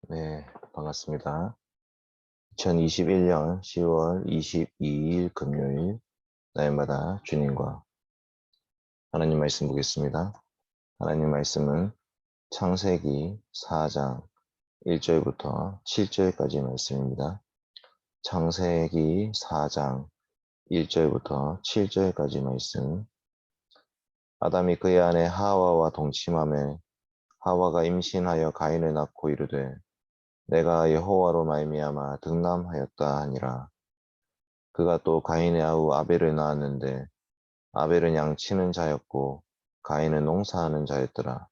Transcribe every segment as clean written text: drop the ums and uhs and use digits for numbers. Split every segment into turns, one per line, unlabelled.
네, 반갑습니다. 2021년 10월 22일 금요일 날마다 주님과 하나님 말씀 보겠습니다. 하나님 말씀은 창세기 4장 1절부터 7절까지 말씀입니다. 창세기 4장 1절부터 7절까지 말씀. 아담이 그의 아내 하와와 동침하매 하와가 임신하여 가인을 낳고 이르되 내가 여호와로 말미암아 득남하였다 하니라. 그가 또 가인의 아우 아벨을 낳았는데 아벨은 양치는 자였고 가인은 농사하는 자였더라.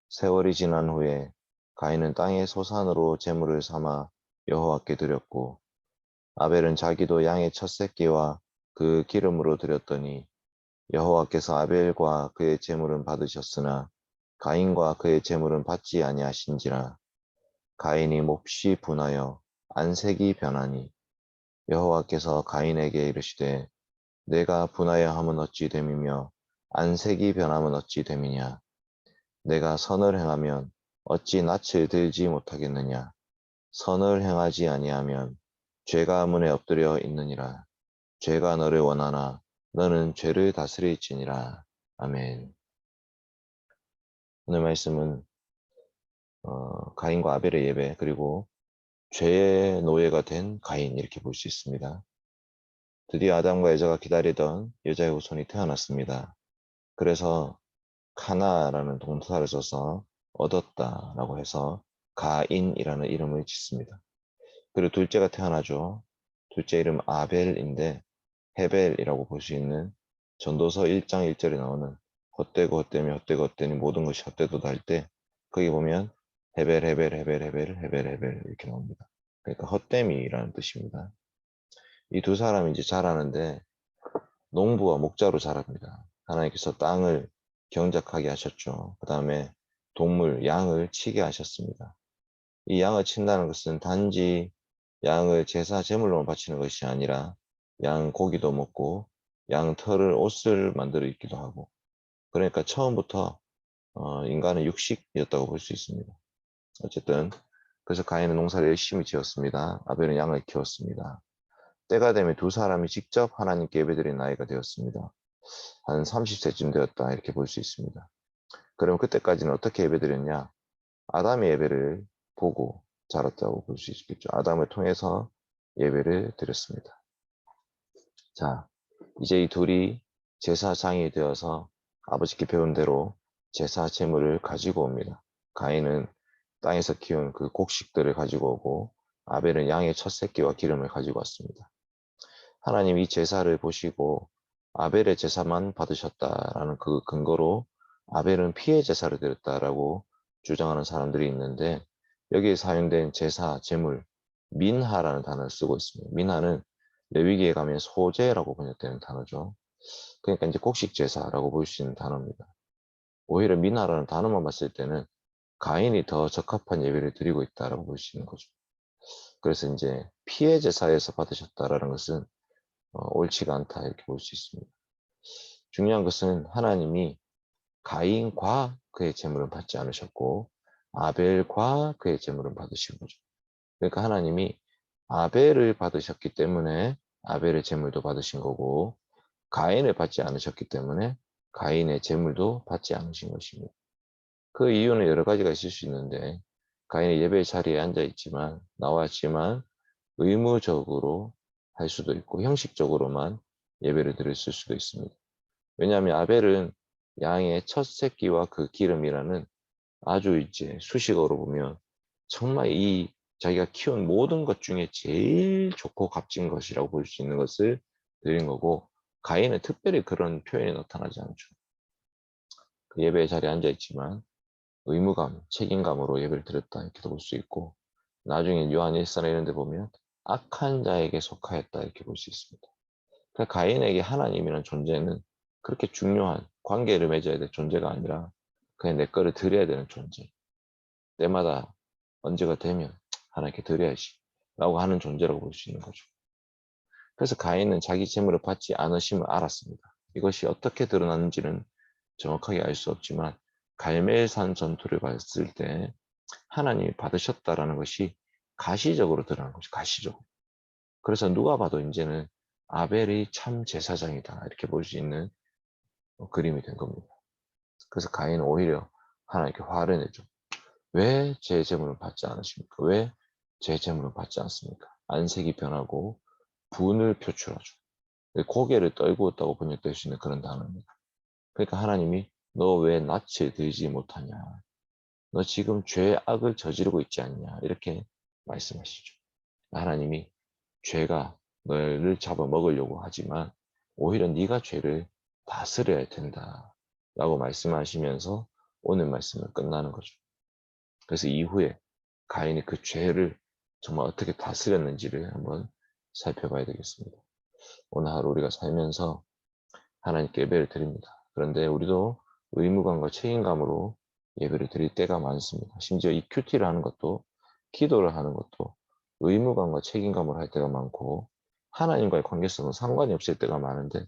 세월이 지난 후에 가인은 땅의 소산으로 제물을 삼아 여호와께 드렸고 아벨은 자기도 양의 첫 새끼와 그 기름으로 드렸더니 여호와께서 아벨과 그의 제물은 받으셨으나 가인과 그의 제물은 받지 아니하신지라. 가인이 몹시 분하여 안색이 변하니 여호와께서 가인에게 이르시되 내가 분하여 함은 어찌 됨이며 안색이 변함은 어찌 됨이냐. 내가 선을 행하면 어찌 낯을 들지 못하겠느냐. 선을 행하지 아니하면 죄가 문에 엎드려 있느니라. 죄가 너를 원하나 너는 죄를 다스릴지니라. 아멘. 오늘 말씀은 가인과 아벨의 예배, 그리고 죄의 노예가 된 가인, 이렇게 볼 수 있습니다. 드디어 아담과 여자가 기다리던 여자의 후손이 태어났습니다. 그래서 카나라는 동사를 써서 얻었다라고 해서 가인이라는 이름을 짓습니다. 그리고 둘째가 태어나죠. 둘째 이름 아벨인데 헤벨이라고 볼 수 있는 전도서 1장 1절에 나오는 헛되고 헛되며 헛되고 헛되니 모든 것이 헛되도다 할 때 거기 보면 헤벨 헤벨 헤벨 헤벨 헤벨 헤벨 이렇게 나옵니다. 그러니까 헛됨이라는 뜻입니다. 이 두 사람이 이제 자라는데 농부와 목자로 자랍니다. 하나님께서 땅을 경작하게 하셨죠. 그 다음에 동물, 양을 치게 하셨습니다. 이 양을 친다는 것은 단지 양을 제사 제물로만 바치는 것이 아니라 양 고기도 먹고 양 털을 옷을 만들어 입기도 하고, 그러니까 처음부터 인간은 육식이었다고 볼 수 있습니다. 어쨌든 그래서 가인은 농사를 열심히 지었습니다. 아벨은 양을 키웠습니다. 때가 되면 두 사람이 직접 하나님께 예배드린 나이가 되었습니다. 한 30세쯤 되었다 이렇게 볼 수 있습니다. 그럼 그때까지는 어떻게 예배드렸냐? 아담의 예배를 보고 자랐다고 볼 수 있겠죠. 아담을 통해서 예배를 드렸습니다. 자, 이제 이 둘이 제사장이 되어서 아버지께 배운 대로 제사 제물을 가지고 옵니다. 가인은 땅에서 키운 그 곡식들을 가지고 오고 아벨은 양의 첫 새끼와 기름을 가지고 왔습니다. 하나님 이 제사를 보시고 아벨의 제사만 받으셨다라는 그 근거로 아벨은 피해 제사를 드렸다라고 주장하는 사람들이 있는데, 여기에 사용된 제사, 제물, 민하라는 단어를 쓰고 있습니다. 민하는 레위기에 가면 소제라고 번역되는 단어죠. 그러니까 이제 곡식 제사라고 볼 수 있는 단어입니다. 오히려 민하라는 단어만 봤을 때는 가인이 더 적합한 예배를 드리고 있다라고 볼 수 있는 거죠. 그래서 이제 피해 제사에서 받으셨다라는 것은 옳지가 않다 이렇게 볼 수 있습니다. 중요한 것은 하나님이 가인과 그의 제물은 받지 않으셨고 아벨과 그의 제물은 받으신 거죠. 그러니까 하나님이 아벨을 받으셨기 때문에 아벨의 제물도 받으신 거고, 가인을 받지 않으셨기 때문에 가인의 제물도 받지 않으신 것입니다. 그 이유는 여러 가지가 있을 수 있는데, 가인의 예배 자리에 앉아 있지만 나와 있지만 의무적으로 할 수도 있고 형식적으로만 예배를 드렸을 수도 있습니다. 왜냐하면 아벨은 양의 첫 새끼와 그 기름이라는 아주 이제 수식어로 보면 정말 이 자기가 키운 모든 것 중에 제일 좋고 값진 것이라고 볼 수 있는 것을 드린 거고, 가인은 특별히 그런 표현이 나타나지 않죠. 그 예배의 자리에 앉아 있지만 의무감, 책임감으로 예배를 드렸다 이렇게도 볼 수 있고, 나중에 요한 1서나 이런 데 보면 악한 자에게 속하였다 이렇게 볼 수 있습니다. 그러니까 가인에게 하나님이라는 존재는 그렇게 중요한 관계를 맺어야 될 존재가 아니라 그냥 내 거를 드려야 되는 존재, 때마다 언제가 되면 하나님께 드려야지 라고 하는 존재라고 볼 수 있는 거죠. 그래서 가인은 자기 재물을 받지 않으심을 알았습니다. 이것이 어떻게 드러났는지는 정확하게 알 수 없지만 갈멜산 전투를 봤을 때 하나님이 받으셨다라는 것이 가시적으로 드러나는 거죠. 가시적으로. 그래서 누가 봐도 이제는 아벨이 참 제사장이다 이렇게 볼 수 있는 그림이 된 겁니다. 그래서 가인은 오히려 하나님께 화를 내죠. 왜 제 제물을 받지 않으십니까? 왜 제 제물을 받지 않습니까? 안색이 변하고 분을 표출하죠. 고개를 떨구었다고 번역될 수 있는 그런 단어입니다. 그러니까 하나님이 너 왜 낯을 들지 못하냐? 너 지금 죄악을 저지르고 있지 않냐? 이렇게 말씀하시죠. 하나님이 죄가 너를 잡아먹으려고 하지만 오히려 네가 죄를 다스려야 할 텐다 라고 말씀하시면서 오늘 말씀은 끝나는 거죠. 그래서 이후에 가인이 그 죄를 정말 어떻게 다스렸는지를 한번 살펴봐야 되겠습니다. 오늘 하루 우리가 살면서 하나님께 예배를 드립니다. 그런데 우리도 의무감과 책임감으로 예배를 드릴 때가 많습니다. 심지어 이 큐티를 하는 것도, 기도를 하는 것도 의무감과 책임감으로 할 때가 많고 하나님과의 관계성은 상관이 없을 때가 많은데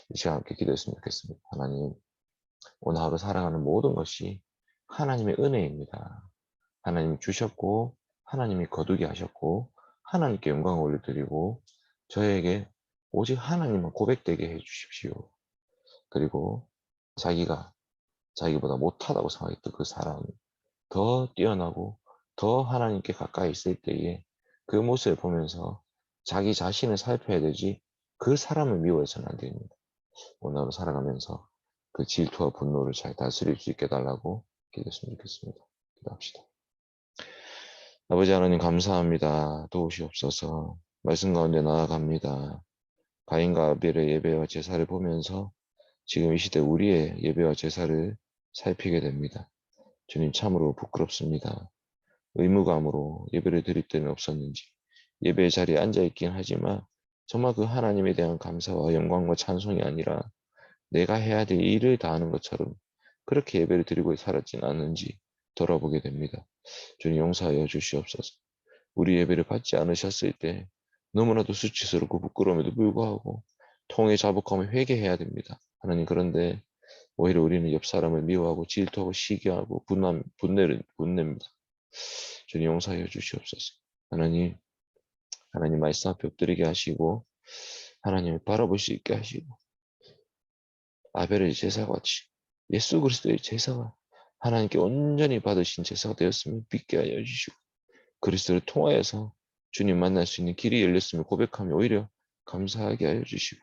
이 시간 함께 기도했으면 좋겠습니다. 하나님, 오늘 하루 살아가는 모든 것이 하나님의 은혜입니다. 하나님이 주셨고 하나님이 거두게 하셨고 하나님께 영광을 올려드리고 저에게 오직 하나님만 고백되게 해주십시오. 그리고 자기가 자기보다 못하다고 생각했던 그 사람이 더 뛰어나고 더 하나님께 가까이 있을 때에 그 모습을 보면서 자기 자신을 살펴야 되지 그 사람을 미워해서는 안 됩니다. 오늘 하루 살아가면서 그 질투와 분노를 잘 다스릴 수 있게 해달라고 기도했으면 좋겠습니다. 기도합시다. 아버지 하나님 감사합니다. 도우시옵소서. 말씀 가운데 나아갑니다. 가인과 아벨의 예배와 제사를 보면서 지금 이 시대 우리의 예배와 제사를 살피게 됩니다. 주님 참으로 부끄럽습니다. 의무감으로 예배를 드릴 때는 없었는지 예배 자리에 앉아있긴 하지만 정말 그 하나님에 대한 감사와 영광과 찬송이 아니라 내가 해야 될 일을 다하는 것처럼 그렇게 예배를 드리고 살았진 않은지 돌아보게 됩니다. 주님 용서하여 주시옵소서. 우리 예배를 받지 않으셨을 때 너무나도 수치스럽고 부끄러움에도 불구하고 통해 자복하며 회개해야 됩니다. 하나님 그런데 오히려 우리는 옆 사람을 미워하고 질투하고 시기하고 분냅니다. 주님 용서하여 주시옵소서. 하나님 말씀 앞에 엎드리게 하시고 하나님을 바라볼 수 있게 하시고 아벨의 제사와 같이 예수 그리스도의 제사가 하나님께 온전히 받으신 제사가 되었음을 믿게 하여 주시고 그리스도를 통하여서 주님 만날 수 있는 길이 열렸음을 고백하며 오히려 감사하게 하여 주시고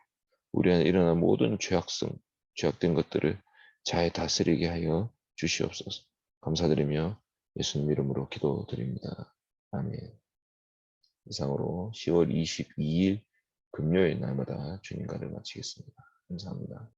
우리 안에 일어난 모든 죄악된 것들을 잘 다스리게 하여 주시옵소서. 감사드리며 예수님 이름으로 기도드립니다. 아멘. 이상으로 10월 22일 금요일 날마다 주님과를 마치겠습니다. 감사합니다.